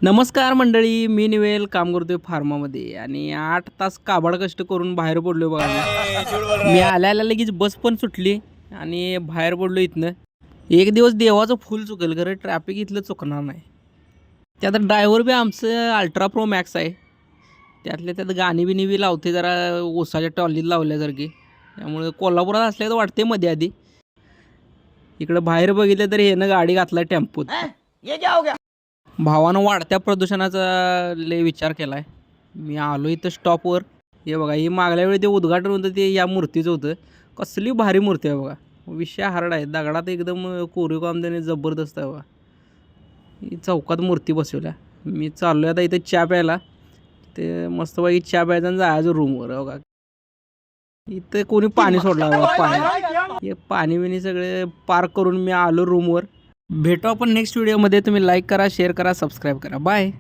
नमस्कार मंडळी, मी निवेल काम करतोय फार्मामध्ये आणि 8 तास काबाड कष्ट करून बाहेर पडलो बघा. मी आल्या लगेच बस पण सुटली आणि बाहेर पडलो इथनं. एक दिवस देवाचं फुल चुकेल, खरं ट्रॅफिक इथलं चुकणार नाही. त्यात ड्रायव्हर बी आमचं अल्ट्रा प्रो मॅक्स आहे. त्यातल्या त्यात गाणी बिनी बी लावते, जरा ओसाच्या टॉलीत लावल्यासारखी. त्यामुळे कोल्हापुरात असल्या तर वाटते मध्ये आधी. इकडं बाहेर बघितलं तर हेनं गाडी घातला टेम्पोत. भावानं वाढत्या प्रदूषणाचा लय विचार केला आहे. मी आलो इथं स्टॉपवर. हे बघा, ही मागल्या वेळी ते उद्घाटन होतं ते या मूर्तीचं होतं. कसली भारी मूर्ती आहे बघा. विषय हार्ड आहे, दगडात एकदम कोरीव काम त्याने जबरदस्त आहे बघा. ही चौकात मूर्ती बसवल्या. मी चाललो आहे आता इथं चहा प्यायला. ते मस्तपैकी चहा प्यायचा आणि जायचं रूमवर बघा. इथं कोणी पाणी सोडलं बघा, पाणी हे पाणी बिणी सगळे पार्क करून मी आलो रूमवर. भेटू आपण नेक्स्ट व्हिडिओमध्ये. तुम्ही लाईक करा, शेअर करा, सबस्क्राईब करा. बाय.